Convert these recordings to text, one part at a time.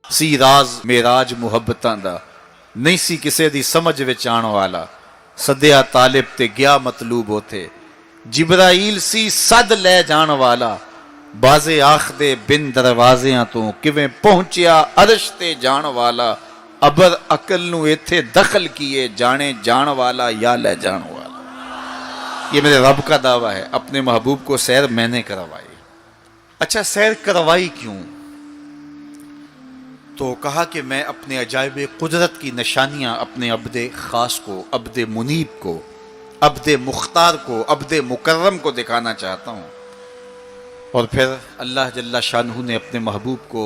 سی راز میراج ਮੁਹੱਬਤਾਂ ਦਾ ਨਹੀਂ ਸੀ ਕਿਸੇ ਦੀ ਸਮਝ ਵਿੱਚ ਆਉਣ ਵਾਲਾ ਸੱਦਿਆ ਤਾਲਿਬ ਤੇ ਗਿਆ ਮਤਲੂਬ ਉਥੇ ਜਿਬਰਾਈਲ ਸੀ ਸੱਦ ਲੈ ਜਾਣ ਵਾਲਾ ਬਾਜ਼ੇ ਆਖਦੇ ਬਿਨ ਦਰਵਾਜ਼ਿਆਂ ਤੋਂ ਕਿਵੇਂ ਪਹੁੰਚਿਆ ਅਰਸ਼ ਤੇ ਜਾਣ ਵਾਲਾ ਅਬਰ ਅਕਲ ਨੂੰ ਇੱਥੇ ਦਖਲ ਕੀਏ ਜਾਣੇ ਜਾਣ वाला या ले जाने वाला। ये मेरे रब का दावा है, अपने महबूब को सैर मैंने करवाई। अच्छा, सैर करवाई क्यों? तो कहा कि मैं अपने अजायब कुदरत की निशानियां अपने अब्दे खास को, अब्दे मुनीब को, अब्दे मुख्तार को, अब्दे मुकर्रम को दिखाना चाहता हूं। और फिर अल्लाह जल्ला शानहू ने अपने महबूब को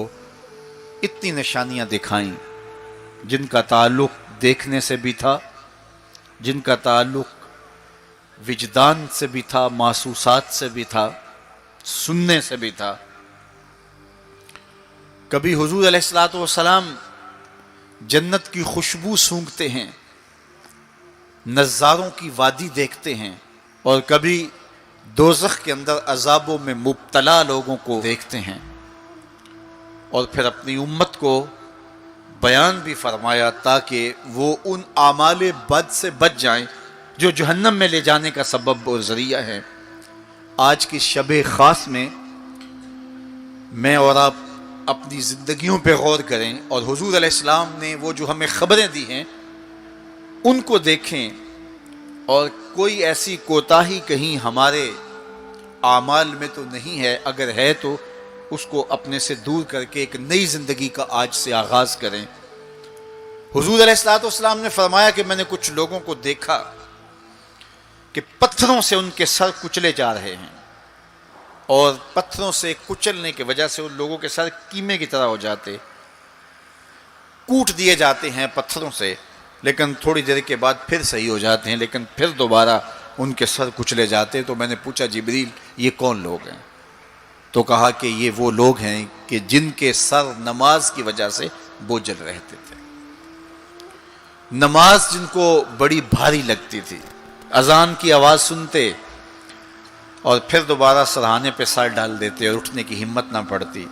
इतनी निशानियां दिखाई जिनका ताल्लुक देखने से भी था, जिनका ताल्लुक विजदान से भी था, महसूसात से भी था, सुनने से भी था। कभी हुजूर अलैहिस्सलातु वस्सलाम जन्नत की खुशबू सूंघते हैं, नज़ारों की वादी देखते हैं, और कभी दोज़ख के अंदर अजाबों में मुब्तला लोगों को देखते हैं। और फिर अपनी उम्मत को बयान भी फरमाया ताकि वो उन आमाले बद से बच जाएं जो जहन्नम में ले जाने का सबब और ज़रिया है। आज की शब ख़ास में मैं और आप अपनी ज़िंदगियों पे गौर करें और हुजूर अलैहिस्सलाम ने वो जो हमें ख़बरें दी हैं उनको देखें, और कोई ऐसी कोताही कहीं हमारे आमाल में तो नहीं है, अगर है तो उसको अपने से दूर करके एक नई ज़िंदगी का आज से आगाज़ करें। हुजूर अलैहिस्सलाम ने फरमाया कि मैंने कुछ लोगों को देखा कि पत्थरों से उनके सर कुचले जा रहे हैं, और पत्थरों से कुचलने की वजह से उन लोगों के सर कीमे की तरह हो जाते, कूट दिए जाते हैं पत्थरों से, लेकिन थोड़ी देर के बाद फिर सही हो जाते हैं, लेकिन फिर दोबारा उनके सर कुचले जाते। तो मैंने पूछा, जिब्रील ये कौन लोग हैं? तो कहा कि ये वो लोग हैं कि जिनके सर नमाज की वजह से बोझल रहते थे, नमाज जिनको बड़ी भारी लगती थी, अजान की आवाज़ सुनते और फिर दोबारा सरहाने पे सर डाल देते और उठने की हिम्मत ना पड़ती।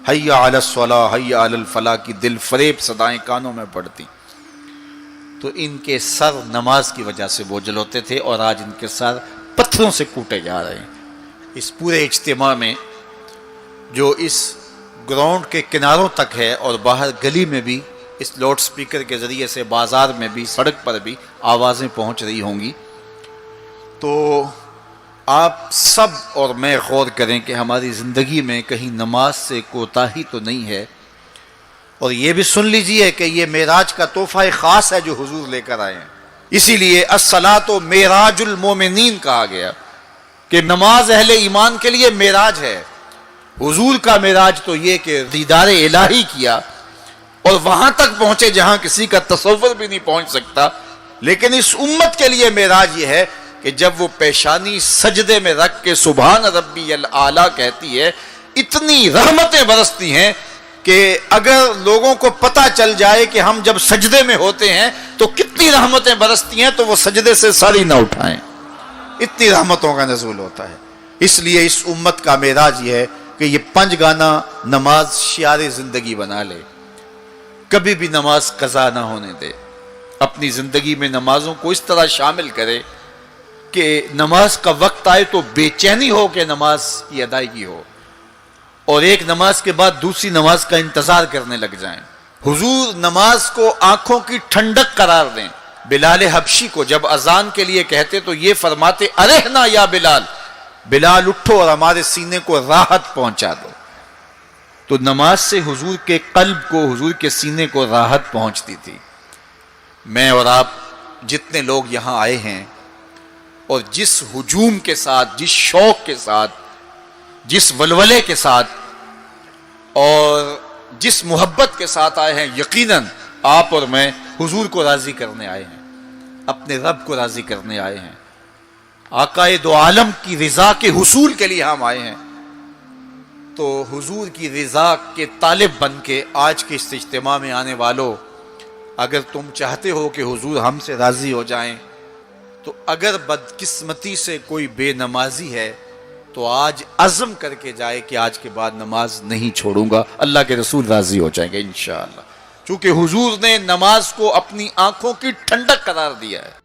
हय्या अलस सलाह हय्या अलल फलाह की दिल फरेब सदाएं कानों में पड़ती। तो इनके सर नमाज की वजह से बोझल होते थे, और आज इनके सर पत्थरों से कूटे जा रहे हैं। इस पूरे इज्तिमा में जो इस ग्राउंड के किनारों तक है और बाहर गली में भी इस लाउड स्पीकर के ज़रिए से, बाज़ार में भी, सड़क पर भी आवाज़ें पहुंच रही होंगी, तो आप सब और मैं गौर करें कि हमारी ज़िंदगी में कहीं नमाज से कोताही तो नहीं है। और ये भी सुन लीजिए कि ये मेराज का तोहफ़ा ख़ास है जो हुजूर लेकर आए हैं। इसीलिए अस्सलातो मेराजुल मोमिनीन कहा गया कि नमाज अहले ईमान के लिए मेराज है। हुजूर का मेराज तो ये कि दीदार इलाही किया और वहां तक पहुंचे जहां किसी का तसव्वुर भी नहीं पहुंच सकता। लेकिन इस उम्मत के लिए मेराज ये है कि जब वो पेशानी सजदे में रख के सुभान रब्बी अल आला कहती है, इतनी रहमतें बरसती हैं कि अगर लोगों को पता चल जाए कि हम जब सजदे में होते हैं तो कितनी रहमतें बरसती हैं, तो वो सजदे से सर ही ना उठाएं, इतनी रहमतों का नज़ूल होता है। इसलिए इस उम्मत का मेराज ये है कि ये 5 गाना नमाज शियारे ज़िंदगी बना ले, कभी भी नमाज कज़ा ना होने दे, अपनी ज़िंदगी में नमाजों को इस तरह शामिल करे कि नमाज का वक्त आए तो बेचैनी हो कि नमाज की अदायगी हो, और एक नमाज के बाद दूसरी नमाज का इंतज़ार करने लग जाएं। हुजूर नमाज को आंखों की ठंडक करार दें। बिलाल हबशी को जब अजान के लिए कहते तो ये फरमाते, अरेहना या बिलाल, बिलाल उठो और हमारे सीने को राहत पहुंचा दो। तो नमाज से हुजूर के कल्ब को, हुजूर के सीने को राहत पहुंचती थी। मैं और आप जितने लोग यहाँ आए हैं और जिस हुजूम के साथ, जिस शौक के साथ, जिस वलवले के साथ और जिस मोहब्बत के साथ आए हैं, यकीनन आप और मैं हुजूर को राज़ी करने आए हैं, अपने रब को राज़ी करने आए हैं, आकाए दो आलम की रिज़ा के हुसूल के लिए हम आए हैं। तो हुजूर की रिज़ा के तालिब बन के आज के इस इज्तिमा में आने वालों, अगर तुम चाहते हो कि हुजूर हमसे राज़ी हो जाएं, तो अगर बदकिस्मती से कोई बेनमाजी है تو آج عزم کر کے جائے کہ آج کے بعد نماز نہیں چھوڑوں گا، اللہ کے رسول راضی ہو جائیں گے انشاءاللہ، چونکہ حضور نے نماز کو اپنی آنکھوں کی ٹھنڈک قرار دیا ہے۔